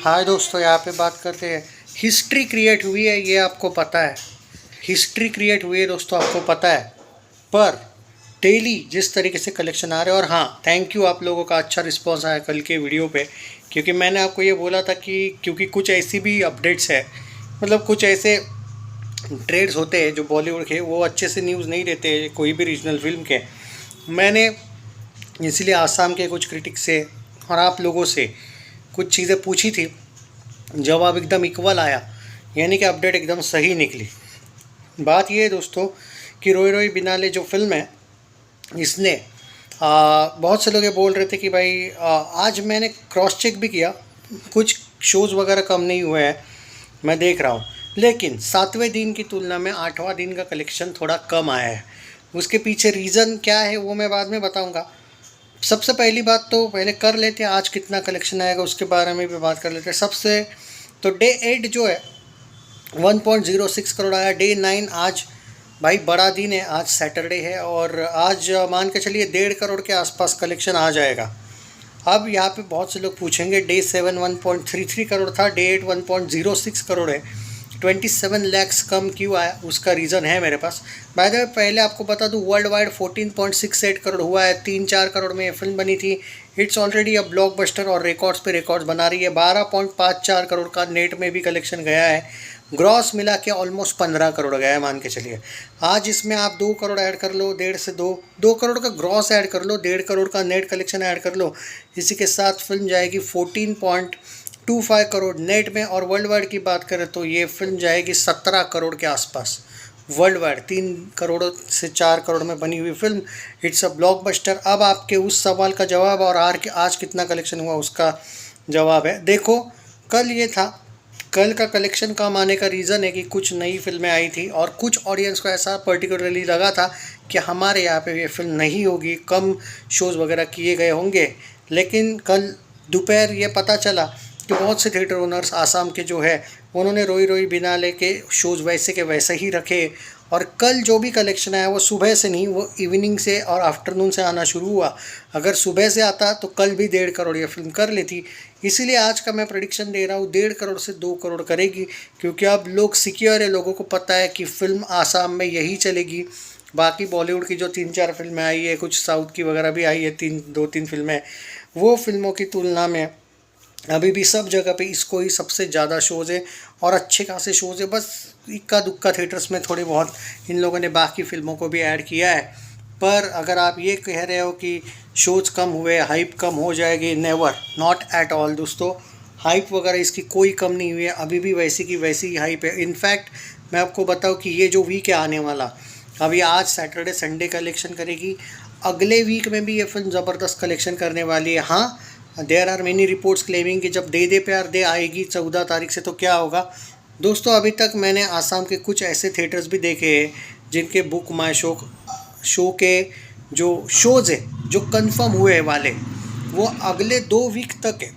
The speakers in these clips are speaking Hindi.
हाय दोस्तों, यहाँ पे बात करते हैं। हिस्ट्री क्रिएट हुई है, ये आपको पता है। हिस्ट्री क्रिएट हुई है दोस्तों, आपको पता है। पर डेली जिस तरीके से कलेक्शन आ रहे हैं, और हाँ, थैंक यू, आप लोगों का अच्छा रिस्पांस आया कल के वीडियो पे। क्योंकि मैंने आपको ये बोला था कि क्योंकि कुछ ऐसी भी अपडेट्स है, मतलब कुछ ऐसे ट्रेड्स होते हैं जो बॉलीवुड के, वो अच्छे से न्यूज़ नहीं देते कोई भी रीजनल फिल्म के। मैंने इसलिए आसाम के कुछ क्रिटिक्स से और आप लोगों से कुछ चीज़ें पूछी थी, जवाब एकदम इक्वल आया, यानी कि अपडेट एकदम सही निकली। बात ये है दोस्तों कि रोई रोई बिनाले जो फिल्म है, इसने बहुत से लोग ये बोल रहे थे कि भाई आज मैंने क्रॉस चेक भी किया, कुछ शोज़ वगैरह कम नहीं हुए हैं, मैं देख रहा हूँ। लेकिन 7वें दिन की तुलना में 8वां दिन का कलेक्शन थोड़ा कम आया है। उसके पीछे रीज़न क्या है वो मैं बाद में बताऊँगा। सबसे पहली बात तो पहले कर लेते हैं, आज कितना कलेक्शन आएगा उसके बारे में भी बात कर लेते हैं। सबसे तो डे 8 जो है 1.06 करोड़ आया। डे 9 आज भाई बड़ा दिन है, आज सैटरडे है, और आज मान के चलिए 1.5 करोड़ के आसपास कलेक्शन आ जाएगा। अब यहाँ पे बहुत से लोग पूछेंगे, डे 7 1.33 करोड़ था, डे 8 1.06 करोड़ है, 27 लैक्स कम क्यों आया? उसका रीज़न है मेरे पास। बाय द वे पहले आपको बता दूं, वर्ल्ड वाइड 14.68 करोड़ हुआ है। 3-4 करोड़ में ये फिल्म बनी थी। इट्स ऑलरेडी अ ब्लॉकबस्टर और रिकॉर्ड्स पे रिकॉर्ड्स बना रही है। 12.54 करोड़ का नेट में भी कलेक्शन गया है। ग्रॉस मिला के ऑलमोस्ट 15 करोड़ गया है, मान के चलिए। आज इसमें आप 2 करोड़ ऐड कर लो, 1.5 से 2 करोड़ का ग्रॉस ऐड कर लो, 1.5 करोड़ का नेट कलेक्शन ऐड कर लो। इसी के साथ फिल्म जाएगी 14.25 करोड़ नेट में। और वर्ल्ड वाइड की बात करें तो ये फिल्म जाएगी 17 करोड़ के आसपास वर्ल्ड वाइड। 3 करोड़ से 4 करोड़ में बनी हुई फिल्म, इट्स अ ब्लॉकबस्टर। अब आपके उस सवाल का जवाब और आज कितना कलेक्शन हुआ उसका जवाब है। देखो, कल ये था, कल का कलेक्शन कम आने का रीज़न है कि कुछ नई फिल्में आई थी और कुछ ऑडियंस को ऐसा पर्टिकुलरली लगा था कि हमारे यहाँ पे ये फिल्म नहीं होगी, कम शोज़ वगैरह किए गए होंगे। लेकिन कल दोपहर ये पता चला कि बहुत से थिएटर ओनर्स आसाम के जो है, उन्होंने रोई रोई बिनाले के शोज़ वैसे के वैसे ही रखे। और कल जो भी कलेक्शन आया वो सुबह से नहीं, वो इवनिंग से और आफ्टरनून से आना शुरू हुआ। अगर सुबह से आता तो कल भी 1.5 करोड़ ये फिल्म कर लेती। इसीलिए आज का मैं प्रेडिक्शन दे रहा हूँ, 1.5 करोड़ से 2 करोड़ करेगी। क्योंकि अब लोग सिक्योर है, लोगों को पता है कि फ़िल्म आसाम में यही चलेगी। बाकी बॉलीवुड की जो 3-4 फिल्में आई है, कुछ साउथ की वगैरह भी आई है, 2-3 फिल्में, वो फिल्मों की तुलना में अभी भी सब जगह पे इसको ही सबसे ज़्यादा शोज़ है और अच्छे खासे शोज़ है। बस इक्का दुक्का थिएटर्स में थोड़ी बहुत इन लोगों ने बाकी फिल्मों को भी ऐड किया है। पर अगर आप ये कह रहे हो कि शोज़ कम हुए, हाइप कम हो जाएगी, नेवर, नॉट एट ऑल दोस्तों। हाइप वगैरह इसकी कोई कम नहीं हुई है, अभी भी वैसी की वैसी ही हाइप है। इनफैक्ट मैं आपको बताऊँ कि ये जो वीक है आने वाला, अभी आज सैटरडे संडे कलेक्शन करेगी, अगले वीक में भी ये फिल्म ज़बरदस्त कलेक्शन करने वाली है। हाँ, there are many reports claiming कि जब दे दे प्यार दे आएगी 14 तारीख से, तो क्या होगा दोस्तों। अभी तक मैंने आसाम के कुछ ऐसे थिएटर्स भी देखे हैं जिनके बुक माई शो के जो शोज़ है, जो कंफर्म हुए वाले, वो अगले 2 वीक तक है।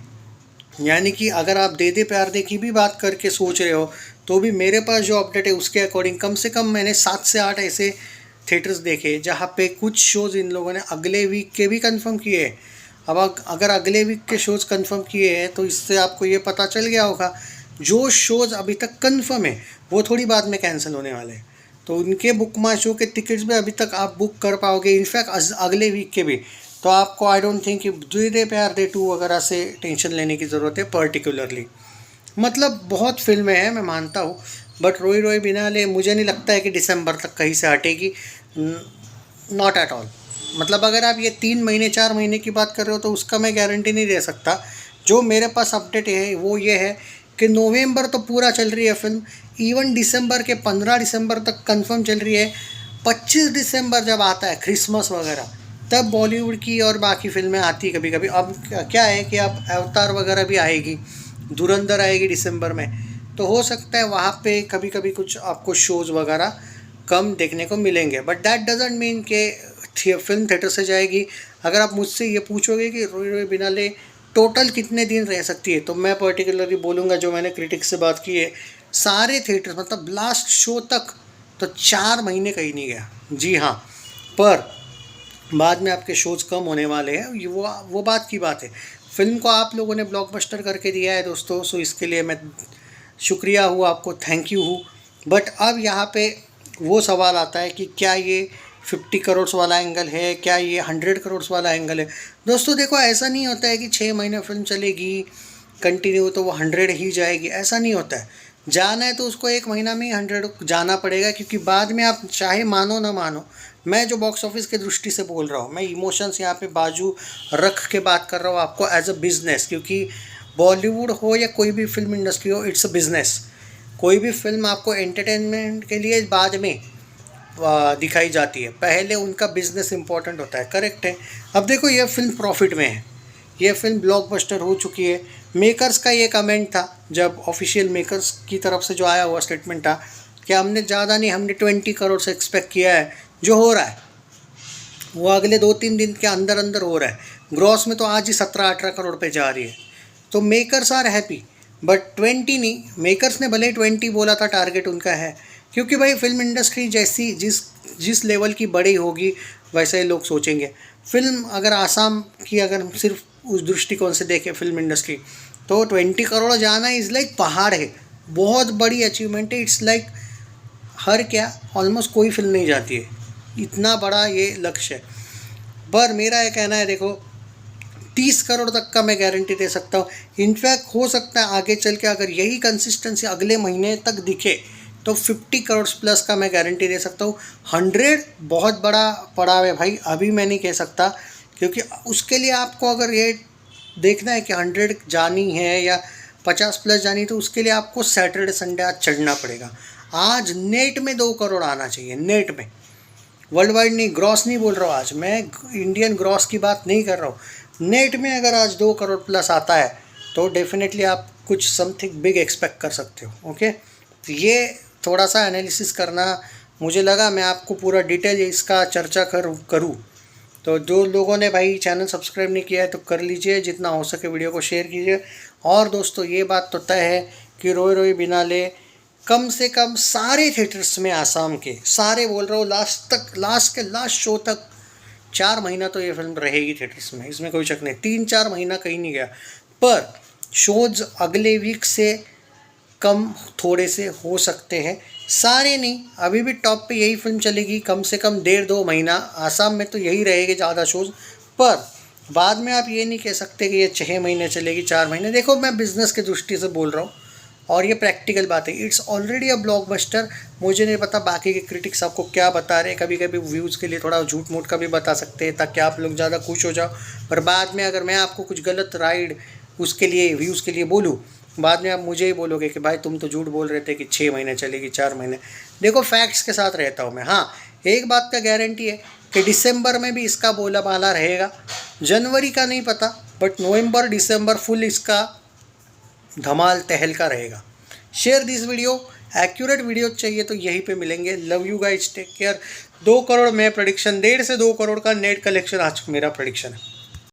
यानी कि अगर आप दे दे प्यार दे की भी बात करके सोच रहे हो, तो भी मेरे पास जो अपडेट है उसके अकॉर्डिंग कम से कम मैंने 7 से 8 ऐसे थिएटर्स देखे जहाँ पे कुछ शोज़ इन लोगों ने अगले वीक के भी कंफर्म किए हैं। अब अगर अगले वीक के शोज़ कंफर्म किए हैं तो इससे आपको ये पता चल गया होगा, जो शोज़ अभी तक कंफर्म है वो थोड़ी बाद में कैंसिल होने वाले हैं। तो उनके बुक माई शो के टिकट्स भी अभी तक आप बुक कर पाओगे, इनफैक्ट अगले वीक के भी। तो आपको आई डोंट थिंक कि दे दे प्यार दे 2 वगैरह से टेंशन लेने की ज़रूरत है पर्टिकुलरली। मतलब बहुत फिल्में हैं, मैं मानता हूँ, बट रोई रोई बिनाले मुझे नहीं लगता है कि दिसंबर तक कहीं से हटेगी, नॉट एट ऑल। मतलब अगर आप ये 3 महीने 4 महीने की बात कर रहे हो तो उसका मैं गारंटी नहीं दे सकता। जो मेरे पास अपडेट है वो ये है कि नवंबर तो पूरा चल रही है फिल्म, इवन दिसंबर के 15 दिसंबर तक कंफर्म चल रही है। 25 दिसंबर जब आता है क्रिसमस वगैरह, तब बॉलीवुड की और बाकी फिल्में आती कभी कभी। अब क्या है कि अब अवतार वगैरह भी आएगी, धुरंधर आएगी दिसंबर में, तो हो सकता है वहाँ पे कभी कभी कुछ आपको शोज़ वगैरह कम देखने को मिलेंगे। बट दैट डजेंट मीन कि फिल्म थिएटर से जाएगी। अगर आप मुझसे ये पूछोगे कि रोई रोई बिनाले टोटल कितने दिन रह सकती है, तो मैं पर्टिकुलरली बोलूँगा, जो मैंने क्रिटिक्स से बात की है, सारे थिएटर्स मतलब लास्ट शो तक तो 4 महीने कहीं नहीं गया। जी हाँ, पर बाद में आपके शोज़ कम होने वाले हैं, वो बात की बात है। फिल्म को आप लोगों ने ब्लॉकबस्टर करके दिया है दोस्तों, सो इसके लिए मैं शुक्रिया हूँ आपको, थैंक यू हूँ। बट अब यहाँ पे वो सवाल आता है कि क्या ये 50 करोड़ वाला एंगल है, क्या ये 100 करोड़ वाला एंगल है। दोस्तों देखो, ऐसा नहीं होता है कि 6 महीने फिल्म चलेगी कंटिन्यू तो वो 100 ही जाएगी, ऐसा नहीं होता है। जाना है तो उसको 1 महीना में ही 100 जाना पड़ेगा, क्योंकि बाद में आप चाहे मानो ना मानो, मैं जो बॉक्स ऑफिस के दृष्टि से बोल रहा हूँ, मैं इमोशंस यहाँ पे बाजू रख के बात कर रहा हूँ आपको एज अ बिज़नेस, क्योंकि बॉलीवुड हो या कोई भी फिल्म इंडस्ट्री हो, इट्स अ बिज़नेस। कोई भी फिल्म आपको एंटरटेनमेंट के लिए बाद में दिखाई जाती है, पहले उनका बिजनेस इंपॉर्टेंट होता है, करेक्ट है। अब देखो, ये फिल्म प्रॉफिट में है, ये फिल्म ब्लॉकबस्टर हो चुकी है। मेकर्स का ये कमेंट था, जब ऑफिशियल मेकर्स की तरफ से जो आया हुआ स्टेटमेंट था कि हमने ज़्यादा नहीं, हमने 20 करोड़ से एक्सपेक्ट किया है, जो हो रहा है वो अगले 2-3 दिन के अंदर अंदर हो रहा है। ग्रॉस में तो आज ही 17-18 करोड़ पे जा रही है, तो मेकर्स आर हैप्पी। बट 20 नहीं, मेकर्स ने भले 20 बोला था टारगेट उनका है, क्योंकि भाई फिल्म इंडस्ट्री जैसी जिस लेवल की बड़ी होगी वैसे ही लोग सोचेंगे। फिल्म अगर आसाम की अगर सिर्फ उस दृष्टिकोण से देखें फिल्म इंडस्ट्री, तो 20 करोड़ जाना इज़ लाइक पहाड़ है, बहुत बड़ी अचीवमेंट है। इट्स लाइक हर क्या ऑलमोस्ट कोई फिल्म नहीं जाती है, इतना बड़ा ये लक्ष्य है। पर मेरा ये कहना है, देखो 30 करोड़ तक का मैं गारंटी दे सकता हूँ। इनफैक्ट हो सकता है आगे चल के अगर यही कंसिस्टेंसी अगले महीने तक दिखे तो 50 करोड़ प्लस का मैं गारंटी दे सकता हूँ। 100 बहुत बड़ा पड़ाव है भाई, अभी मैं नहीं कह सकता, क्योंकि उसके लिए आपको अगर ये देखना है कि 100 जानी है या 50 प्लस जानी, तो उसके लिए आपको सैटरडे संडे आज चढ़ना पड़ेगा। आज नेट में 2 करोड़ आना चाहिए, नेट में, वर्ल्ड वाइड नहीं, ग्रॉस नहीं बोल रहा हूँ आज मैं, इंडियन ग्रॉस की बात नहीं कर रहा हूँ। नेट में अगर आज 2 करोड़ प्लस आता है तो डेफिनेटली आप कुछ समथिंग बिग एक्सपेक्ट कर सकते हो। ओके, तो ये थोड़ा सा एनालिसिस करना मुझे लगा, मैं आपको पूरा डिटेल इसका चर्चा करूँ। तो जो लोगों ने भाई चैनल सब्सक्राइब नहीं किया है तो कर लीजिए, जितना हो सके वीडियो को शेयर कीजिए। और दोस्तों ये बात तो तय है कि रोए रोए बिना ले कम से कम सारे थिएटर्स में, आसाम के सारे बोल रहा हूँ, लास्ट के लास्ट शो तक 4 महीना तो ये फिल्म रहेगी थिएटर्स में, इसमें कोई शक नहीं। 3-4 महीना कहीं नहीं गया, पर शोज अगले वीक से कम थोड़े से हो सकते हैं, सारे नहीं। अभी भी टॉप पे यही फिल्म चलेगी कम से कम 1.5-2 महीना, आसाम में तो यही रहेगी ज़्यादा शोज़। पर बाद में आप ये नहीं कह सकते कि ये 6 महीने चलेगी, 4 महीने। देखो, मैं बिज़नेस की दृष्टि से बोल रहा हूँ और ये प्रैक्टिकल बात है। It's already a blockbuster. मुझे नहीं पता बाकी के क्रिटिक्स आपको क्या बता रहे हैं, कभी कभी व्यूज़ के लिए थोड़ा झूठ मूठ का भी बता सकते हैं ताकि आप लोग ज़्यादा खुश हो जाओ। पर बाद में अगर मैं आपको कुछ गलत राइड उसके लिए, व्यूज़ के लिए बोलूँ, बाद में आप मुझे ही बोलोगे कि भाई तुम तो झूठ बोल रहे थे कि 6 महीने चलेगी, 4 महीने। देखो, फैक्ट्स के साथ रहता हूँ मैं। हाँ, एक बात का गारंटी है कि दिसंबर में भी इसका बोलाबाला रहेगा, जनवरी का नहीं पता, बट नवंबर दिसंबर फुल इसका धमाल तहलका रहेगा। Share this video, accurate video चाहिए तो यहीं पे मिलेंगे। Love you guys, take care. 2 crore मैं प्रेडिक्शन, 1.5 से 2 करोड़ का नेट कलेक्शन आज मेरा प्रेडिक्शन है।